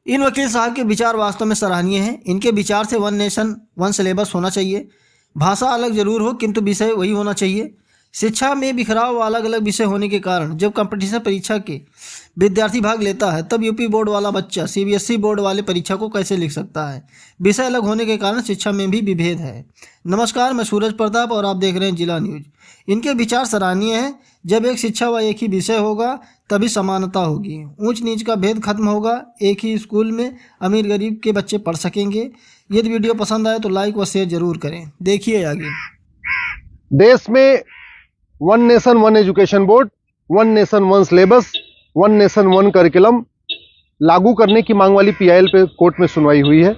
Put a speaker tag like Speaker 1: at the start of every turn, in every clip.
Speaker 1: इन वकील साहब के विचार वास्तव में सराहनीय हैं। इनके विचार से वन नेशन वन सिलेबस होना चाहिए। भाषा अलग जरूर हो किंतु विषय वही होना चाहिए। शिक्षा में बिखराव व अलग अलग विषय होने के कारण जब कंपटीशन परीक्षा के विद्यार्थी भाग लेता है तब यूपी बोर्ड वाला बच्चा सीबीएसई बोर्ड वाले परीक्षा को कैसे लिख सकता है। विषय अलग होने के कारण शिक्षा में भी विभेद है। नमस्कार, मैं सूरज प्रताप और आप देख रहे हैं जिला न्यूज। इनके विचार सराहनीय हैं। जब एक शिक्षा व एक ही विषय होगा तभी समानता होगी, ऊंच नीच का भेद खत्म होगा। एक ही स्कूल में अमीर गरीब के बच्चे पढ़ सकेंगे। यदि वीडियो पसंद आए तो लाइक व शेयर जरूर करें। देखिए आगे।
Speaker 2: देश में one nation one education board, one nation one syllabus, one nation one curriculum लागू करने की मांग वाली पीआईएल पे कोर्ट में सुनवाई हुई है।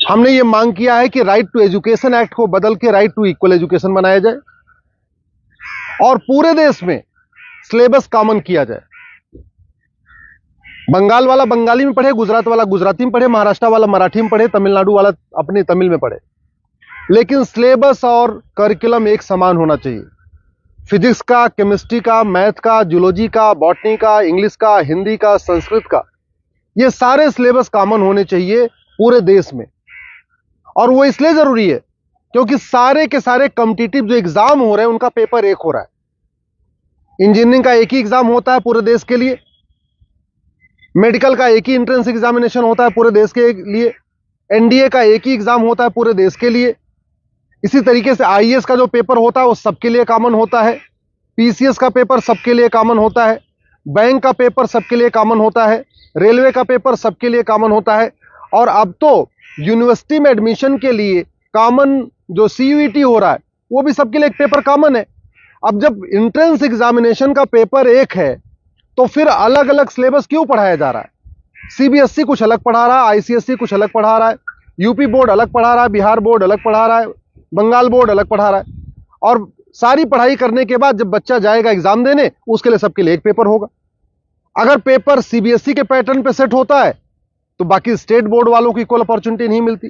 Speaker 2: हमने ये मांग किया है कि राइट टू एजुकेशन एक्ट को बदल के राइट टू इक्वल एजुकेशन बनाया जाए और पूरे देश में सिलेबस कॉमन किया जाए। बंगाल वाला बंगाली में पढ़े, गुजरात वाला गुजराती में पढ़े, महाराष्ट्र वाला मराठी में पढ़े, तमिलनाडु वाला अपनी तमिल में पढ़े, लेकिन सिलेबस और करिकुलम एक समान होना चाहिए। फिजिक्स का, केमिस्ट्री का, मैथ का, जूलॉजी का, बॉटनी का, इंग्लिश का, हिंदी का, संस्कृत का, ये सारे सिलेबस कॉमन होने चाहिए पूरे देश में। और वो इसलिए जरूरी है क्योंकि सारे के सारे कॉम्पिटिटिव जो एग्जाम हो रहे हैं उनका पेपर एक हो रहा है। इंजीनियरिंग का एक ही एग्जाम होता है पूरे देश के लिए, मेडिकल का एक ही एंट्रेंस एग्जामिनेशन होता है पूरे देश के लिए, एनडीए का एक ही एग्जाम होता है पूरे देश के लिए। इसी तरीके से आईएएस का जो पेपर होता है वो सबके लिए कॉमन होता है, पीसीएस का पेपर सबके लिए कॉमन होता है, बैंक का पेपर सबके लिए कॉमन होता है, रेलवे का पेपर सबके लिए कॉमन होता है। और अब तो यूनिवर्सिटी में एडमिशन के लिए कॉमन जो सीयूईटी हो रहा है वो भी सबके लिए एक पेपर कॉमन है। अब जब एंट्रेंस एग्जामिनेशन का पेपर एक है तो फिर अलग अलग सिलेबस क्यों पढ़ाया जा रहा है? सीबीएसई कुछ अलग पढ़ा रहा है, आईसीएसई कुछ अलग पढ़ा रहा है, यूपी बोर्ड अलग पढ़ा रहा है, बिहार बोर्ड अलग पढ़ा रहा है, बंगाल बोर्ड अलग पढ़ा रहा है। और सारी पढ़ाई करने के बाद जब बच्चा जाएगा एग्जाम देने, उसके लिए सबके लिए एक पेपर होगा। अगर पेपर सीबीएसई के पैटर्न पे सेट होता है तो बाकी स्टेट बोर्ड वालों को इक्वल अपॉर्चुनिटी नहीं मिलती।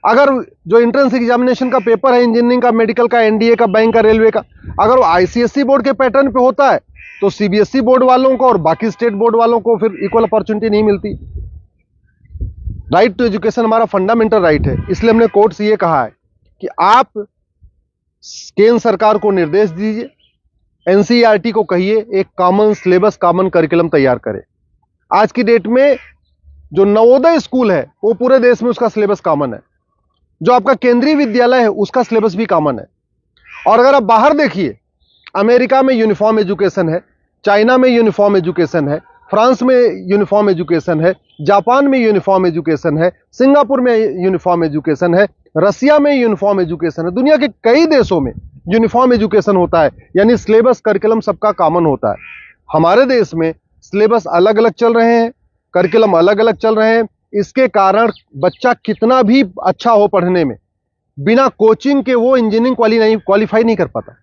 Speaker 2: अगर जो एंट्रेंस एग्जामिनेशन का पेपर है इंजीनियरिंग का, मेडिकल का, एनडीए का, बैंक का, रेलवे का, अगर वो आईसीएसई बोर्ड के पैटर्न पे होता है तो सीबीएसई बोर्ड वालों को और बाकी स्टेट बोर्ड वालों को फिर इक्वल अपॉर्चुनिटी नहीं मिलती। राइट टू एजुकेशन हमारा फंडामेंटल राइट है, इसलिए हमने कोर्ट से ये कहा है कि आप केंद्र सरकार को निर्देश दीजिए, एनसीईआरटी को कहिए एक कॉमन सिलेबस, कॉमन करिकुलम तैयार करे। आज की डेट में जो नवोदय स्कूल है वो पूरे देश में उसका सिलेबस कॉमन है, जो आपका केंद्रीय विद्यालय है उसका सिलेबस भी कॉमन है। और अगर आप बाहर देखिए, अमेरिका में यूनिफॉर्म एजुकेशन है, चाइना में यूनिफॉर्म एजुकेशन है, फ्रांस में यूनिफॉर्म एजुकेशन है, जापान में यूनिफॉर्म एजुकेशन है, सिंगापुर में यूनिफॉर्म एजुकेशन है, रसिया में यूनिफॉर्म एजुकेशन है, दुनिया के कई देशों में यूनिफॉर्म एजुकेशन होता है, यानी सिलेबस करिकुलम सबका कॉमन होता है। हमारे देश में सिलेबस अलग अलग चल रहे हैं, करिकुलम अलग अलग चल रहे हैं। इसके कारण बच्चा कितना भी अच्छा हो पढ़ने में, बिना कोचिंग के वो इंजीनियरिंग क्वालिफाई नहीं कर पाता।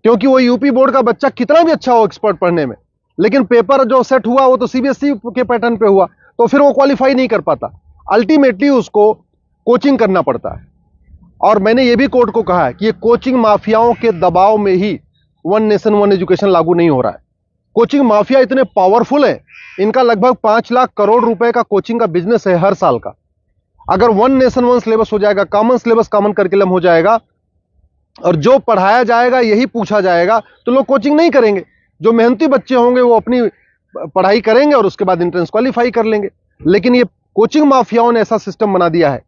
Speaker 2: क्योंकि वो यूपी बोर्ड का बच्चा कितना भी अच्छा हो एक्सपर्ट पढ़ने में, लेकिन पेपर जो सेट हुआ वो तो सीबीएसई के पैटर्न पे हुआ, तो फिर वो क्वालिफाई नहीं कर पाता। अल्टीमेटली उसको कोचिंग करना पड़ता है। और मैंने ये भी कोर्ट को कहा है कि ये कोचिंग माफियाओं के दबाव में ही वन नेशन वन एजुकेशन लागू नहीं हो रहा है। कोचिंग माफिया इतने पावरफुल है, इनका लगभग 5 लाख करोड़ रुपए का कोचिंग का बिजनेस है हर साल का। अगर वन नेशन वन सिलेबस हो जाएगा, कॉमन सिलेबस, कॉमन करिकुलम हो जाएगा और जो पढ़ाया जाएगा यही पूछा जाएगा, तो लोग कोचिंग नहीं करेंगे। जो मेहनती बच्चे होंगे वो अपनी पढ़ाई करेंगे और उसके बाद एंट्रेंस क्वालिफाई कर लेंगे। लेकिन ये कोचिंग माफियाओं ने ऐसा सिस्टम बना दिया है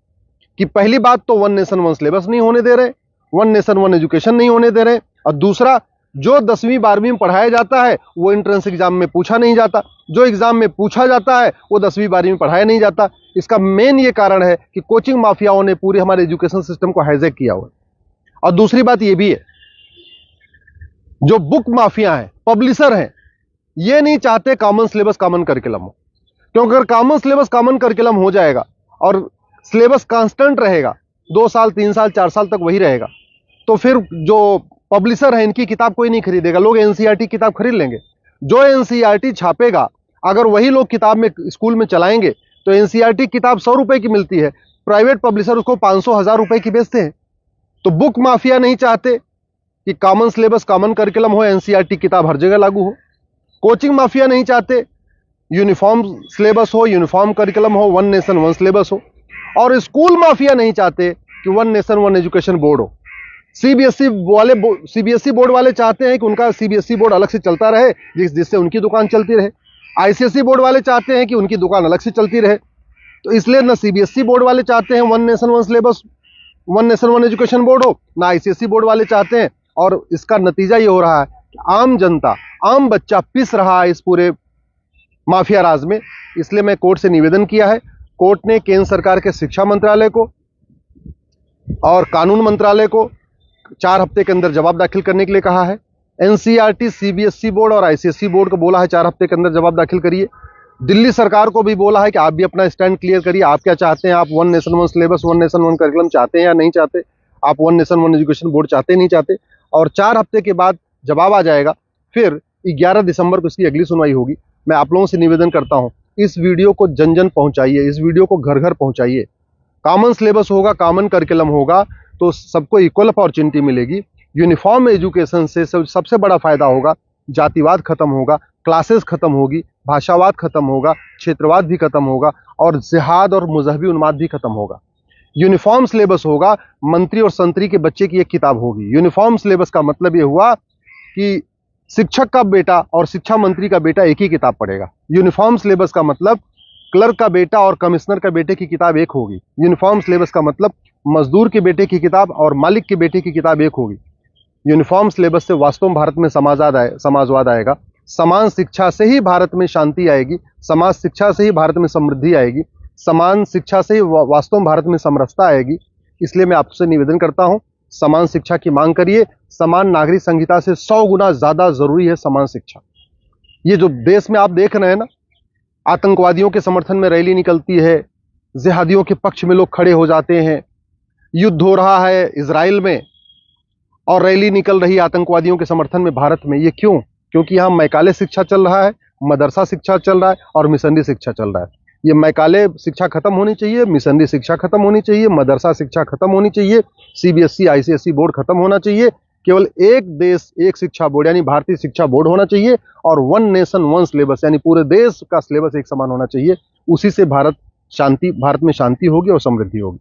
Speaker 2: कि पहली बात तो वन नेशन वन सिलेबस नहीं होने दे रहे, वन नेशन वन एजुकेशन नहीं होने दे रहे, और दूसरा जो 10वीं 12वीं में पढ़ाया जाता है वो एंट्रेंस एग्जाम में पूछा नहीं जाता, जो एग्जाम में पूछा जाता है वो 10वीं 12वीं में पढ़ाया नहीं जाता। इसका मेन ये कारण है कि कोचिंग माफियाओं ने पूरे हमारे एजुकेशन सिस्टम को हाईजैक किया हुआ है। और दूसरी बात ये भी है, जो बुक माफिया हैं, पब्लिशर हैं, ये नहीं चाहते कॉमन सिलेबस कॉमन करिकुलम हो। क्योंकि अगर कॉमन सिलेबस कॉमन करिकुलम हो जाएगा और सिलेबस कांस्टेंट रहेगा, 2 साल 3 साल 4 साल तक वही रहेगा, तो फिर जो पब्लिशर है इनकी किताब कोई नहीं खरीदेगा, लोग एनसीईआरटी किताब खरीद लेंगे। जो एनसीईआरटी छापेगा अगर वही लोग किताब में स्कूल में चलाएंगे तो एनसीईआरटी किताब 100 रुपए की मिलती है, प्राइवेट पब्लिशर उसको 500-1000 रुपए की बेचते हैं। तो बुक माफिया नहीं चाहते कि कॉमन सिलेबस कॉमन करिकुलम हो, एनसीईआरटी किताब हर जगह लागू हो। कोचिंग माफिया नहीं चाहते, यूनिफॉर्म सिलेबस हो, यूनिफॉर्म करिकुलम हो, वन नेशन वन सिलेबस हो। और स्कूल माफिया नहीं चाहते कि one nation one education board हो। सीबीएसई बोर्ड वाले चाहते हैं कि उनका सीबीएसई बोर्ड अलग से चलता रहे, जिससे उनकी दुकान चलती रहे। आईसीएसई बोर्ड वाले चाहते हैं कि उनकी दुकान अलग से चलती रहे। तो इसलिए ना सीबीएसई बोर्ड वाले चाहते हैं one nation one syllabus, one nation one education board हो, ना आईसीएसई बोर्ड वाले चाहते हैं। और इसका नतीजा ये हो रहा है कि आम जनता, आम बच्चा पिस रहा है इस पूरे माफिया राज में। इसलिए मैं कोर्ट से निवेदन किया है। कोर्ट ने केंद्र सरकार के शिक्षा मंत्रालय को और कानून मंत्रालय को 4 हफ्ते के अंदर जवाब दाखिल करने के लिए कहा है। एनसीईआरटी, सीबीएसई बोर्ड और आईसीएसई बोर्ड को बोला है 4 हफ्ते के अंदर जवाब दाखिल करिए। दिल्ली सरकार को भी बोला है कि आप भी अपना स्टैंड क्लियर करिए। आप क्या चाहते हैं? आप one nation one syllabus, one nation one curriculum चाहते हैं या नहीं चाहते? आप one nation one education board चाहते नहीं चाहते? और 4 हफ्ते के बाद जवाब आ जाएगा। फिर 11 दिसंबर को इसकी अगली सुनवाई होगी। मैं आप लोगों से निवेदन करता हूं, इस वीडियो को जन जन पहुंचाइए, इस वीडियो को घर घर पहुंचाइए। कॉमन सिलेबस होगा, कॉमन करिकुलम होगा तो सबको इक्वल अपॉर्चुनिटी मिलेगी। यूनिफॉर्म एजुकेशन से सबसे बड़ा फायदा होगा, जातिवाद खत्म होगा, क्लासेस खत्म होगी, भाषावाद खत्म होगा, क्षेत्रवाद भी खत्म होगा और जिहाद और मजहबी उन्माद भी खत्म होगा। यूनिफॉर्म सिलेबस होगा, मंत्री और संतरी के बच्चे की एक किताब होगी। यूनिफॉर्म सिलेबस का मतलब यह हुआ कि शिक्षक का बेटा और शिक्षा मंत्री का बेटा एक ही किताब पढ़ेगा। यूनिफॉर्म सिलेबस का मतलब क्लर्क का बेटा और कमिश्नर का बेटे की किताब एक होगी। यूनिफॉर्म सिलेबस का मतलब मजदूर के बेटे की किताब और मालिक के बेटे की किताब एक होगी। यूनिफॉर्म सिलेबस से वास्तव में भारत में समाजवाद आएगा। समान शिक्षा से ही भारत में शांति आएगी, समाज शिक्षा से ही भारत में समृद्धि आएगी, समान शिक्षा से ही वास्तव में भारत में समरसता आएगी। इसलिए मैं आपसे निवेदन करता हूं, समान शिक्षा की मांग करिए। समान नागरिक संहिता से 100 गुना ज्यादा जरूरी है समान शिक्षा। ये जो देश में आप देख रहे हैं ना, आतंकवादियों के समर्थन में रैली निकलती है, जिहादियों के पक्ष में लोग खड़े हो जाते हैं, युद्ध हो रहा है इजराइल में और रैली निकल रही है आतंकवादियों के समर्थन में भारत में। ये क्यों? क्योंकि यहाँ मैकाले शिक्षा चल रहा है, मदरसा शिक्षा चल रहा है और मिशनरी शिक्षा चल रहा है। ये मैकाले शिक्षा खत्म होनी चाहिए, मिशनरी शिक्षा खत्म होनी चाहिए, मदरसा शिक्षा खत्म होनी चाहिए, सीबीएसई आईसीएसई बोर्ड खत्म होना चाहिए। केवल एक देश एक शिक्षा बोर्ड यानी भारतीय शिक्षा बोर्ड होना चाहिए और वन नेशन वन सिलेबस यानी पूरे देश का सिलेबस एक समान होना चाहिए। उसी से भारत में शांति होगी और समृद्धि होगी।